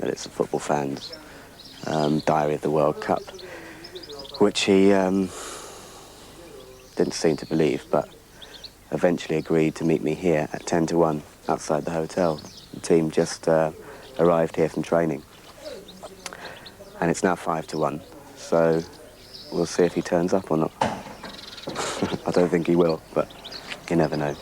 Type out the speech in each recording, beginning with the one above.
that it's a football fan's diary of the World Cup, which he didn't seem to believe, but eventually agreed to meet me here at 10 to 1 outside the hotel. The team just arrived here from training. And it's now 5 to 1, so we'll see if he turns up or not. I don't think he will, but you never know.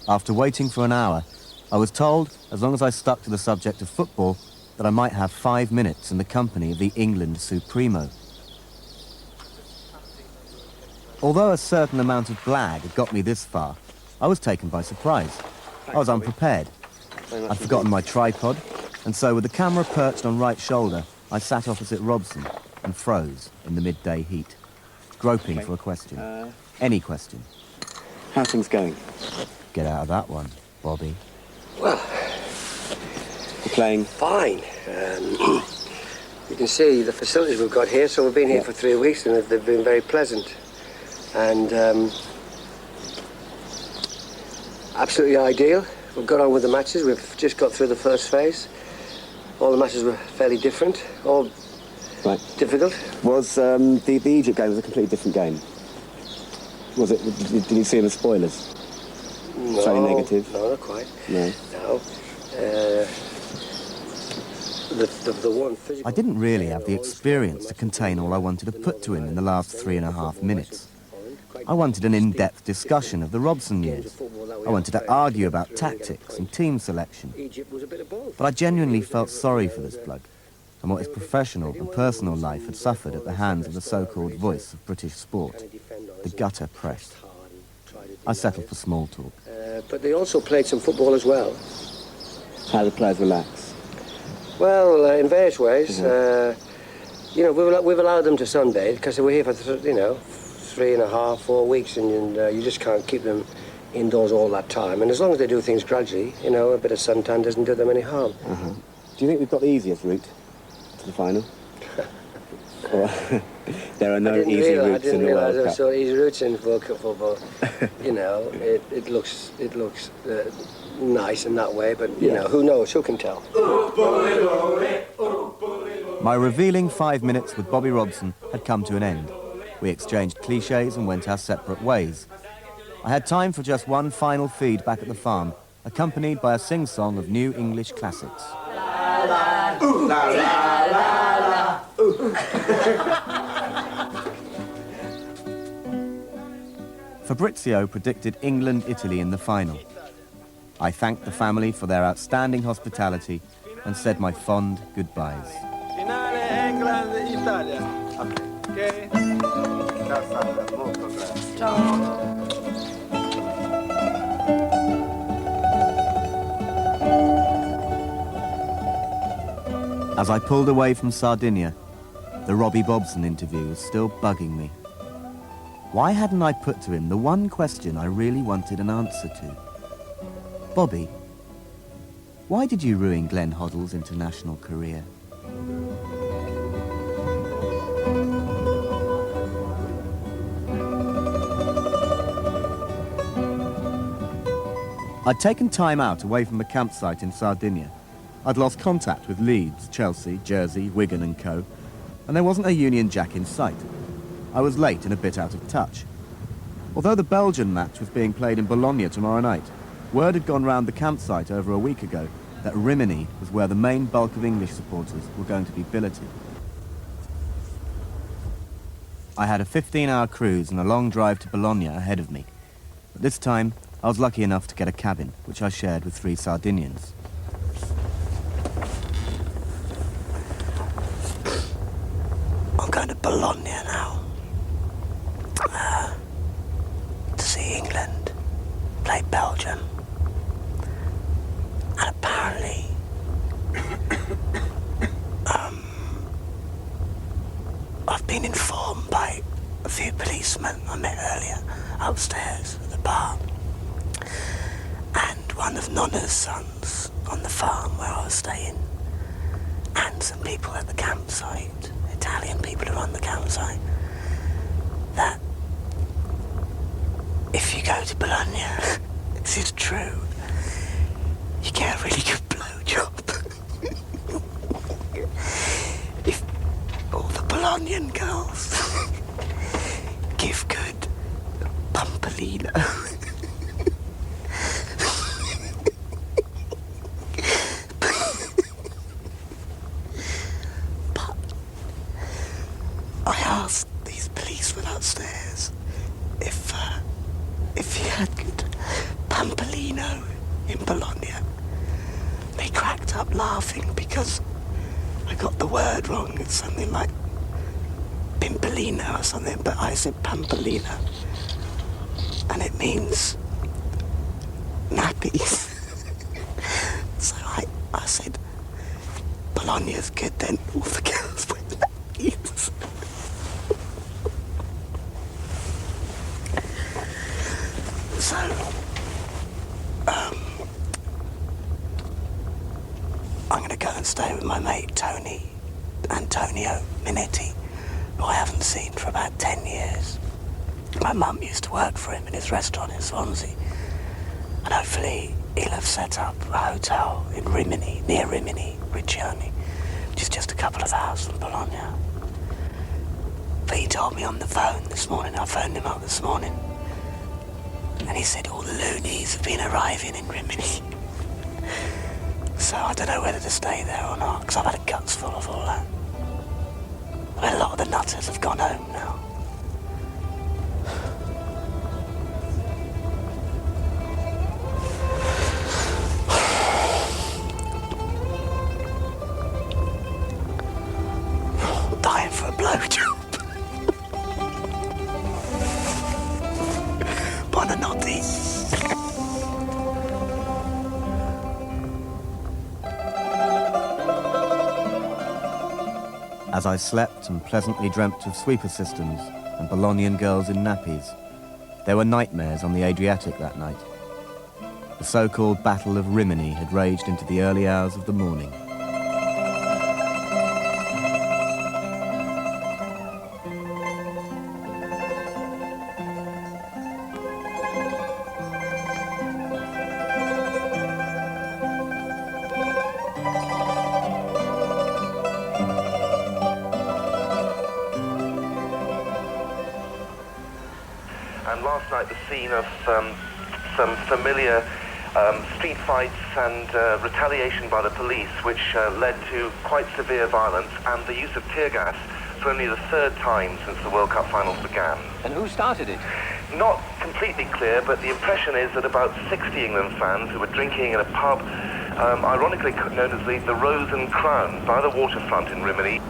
After waiting for an hour, I was told, as long as I stuck to the subject of football, that I might have 5 minutes in the company of the England Supremo. Although a certain amount of blag had got me this far, I was taken by surprise. I was unprepared. I'd forgotten my tripod, and so with the camera perched on right shoulder, I sat opposite Robson and froze in the midday heat, groping for a question. Any question. How's things going? Get out of that one, Bobby. Well, You're playing? fine. You can see the facilities we've got here, so we've been here for 3 weeks and they've been very pleasant. And absolutely ideal. We've got on with the matches. We've just got through the first phase. All the matches were fairly different, all difficult. Was the Egypt game was a completely different game? Was it? Did you see the spoilers? No, Slightly negative? No, not quite. No. No. The one physical... I didn't really have the experience to contain all I wanted to put to him in the last 3.5 minutes. I wanted an in-depth discussion of the Robson years. I wanted to argue about tactics and team selection. But I genuinely felt sorry for this bloke and what his professional and personal life had suffered at the hands of the so-called voice of British sport, the gutter press. I settled for small talk. But they also played some football as well. How the players relax? Well, in various ways. You know, we've allowed them to sunbathe because they were here for, 3.5, 4 weeks, and you just can't keep them indoors all that time. And as long as they do things gradually, a bit of suntan doesn't do them any harm. Do you think we've got the easiest route to the final? Or there are no easy routes in the World Cup? I didn't realise there were so easy routes in World Cup football. It looks nice in that way, but who knows? Who can tell? My revealing 5 minutes with Bobby Robson had come to an end. We exchanged cliches and went our separate ways. I had time for just one final feed back at the farm, accompanied by a sing-song of new English classics. La, la, ooh, la, la, la, la, ooh. Fabrizio predicted England-Italy in the final. I thanked the family for their outstanding hospitality and said my fond goodbyes. Finale England-Italia. Okay. As I pulled away from Sardinia, the Robbie Bobson interview was still bugging me. Why hadn't I put to him the one question I really wanted an answer to? Bobby, why did you ruin Glenn Hoddle's international career? I'd taken time out away from the campsite in Sardinia. I'd lost contact with Leeds, Chelsea, Jersey, Wigan and co, and there wasn't a Union Jack in sight. I was late and a bit out of touch. Although the Belgian match was being played in Bologna tomorrow night, word had gone round the campsite over a week ago that Rimini was where the main bulk of English supporters were going to be billeted. I had a 15-hour cruise and a long drive to Bologna ahead of me, but this time I was lucky enough to get a cabin, which I shared with 3 Sardinians. I'm going to Bologna now. To see England play Belgium. And apparently, I've been informed by a few policemen I met earlier upstairs at the bar. And one of Nonna's sons on the farm where I was staying. And some people at the campsite, Italian people who run the campsite, that if you go to Bologna, this is true, you get a really good blowjob. If all the Bolognian girls give good pumpolino. But I asked these policemen upstairs if he had good pumpolino in Bologna. They cracked up laughing because I got the word wrong. It's something like Pimpolino or something, but I said Pampolino. And it means nappies. So I said, Bologna's good, then all the girls went nappies. So, I'm going to go and stay with my mate Antonio Minetti, who I haven't seen for about 10 years. My mum used to work for him in his restaurant in Swansea, and hopefully he'll have set up a hotel in Rimini, near Rimini, Riccione, which is just a couple of hours from Bologna. But he told me on the phone this morning, I phoned him up this morning, and he said all the loonies have been arriving in Rimini. So I don't know whether to stay there or not, because I've had a guts full of all that. I mean, a lot of the nutters have gone home now. Dying for a blowjob. Buonanotte. As I slept and pleasantly dreamt of sweeper systems and Bolognian girls in nappies, there were nightmares on the Adriatic that night. The so-called Battle of Rimini had raged into the early hours of the morning. And last night the scene of some familiar street fights and retaliation by the police, which led to quite severe violence and the use of tear gas for only the third time since the World Cup Finals began. And who started it? Not completely clear, but the impression is that about 60 England fans who were drinking in a pub, ironically known as the Rose and Crown, by the waterfront in Rimini.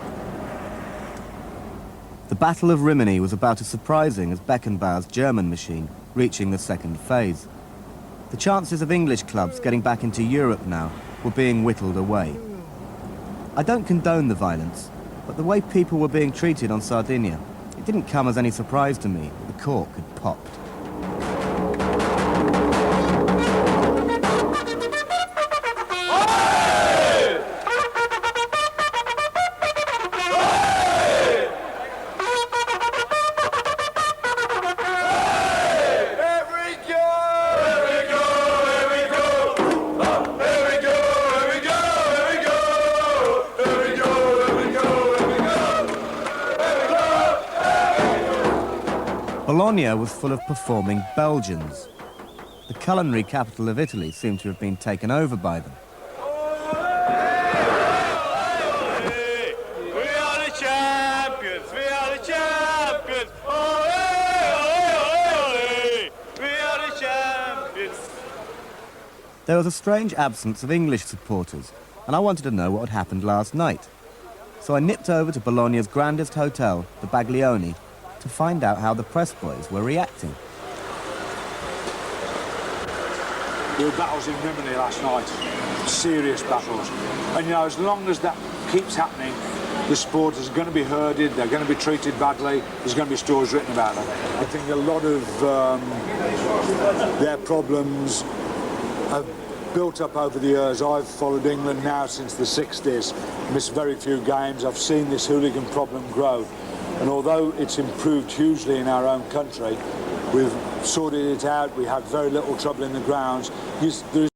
The Battle of Rimini was about as surprising as Beckenbauer's German machine reaching the second phase. The chances of English clubs getting back into Europe now were being whittled away. I don't condone the violence, but the way people were being treated on Sardinia, it didn't come as any surprise to me that the cork had popped. Bologna was full of performing Belgians. The culinary capital of Italy seemed to have been taken over by them. We are the champions! We are the champions! We are the champions! There was a strange absence of English supporters, and I wanted to know what had happened last night. So I nipped over to Bologna's grandest hotel, the Baglioni, to find out how the press boys were reacting. There were battles in Rimini last night, serious battles. And you know, as long as that keeps happening, the supporters are going to be herded, they're going to be treated badly, there's going to be stories written about them. I think a lot of their problems have built up over the years. I've followed England now since the 60s, missed very few games. I've seen this hooligan problem grow. And although it's improved hugely in our own country, we've sorted it out, we had very little trouble in the grounds. There's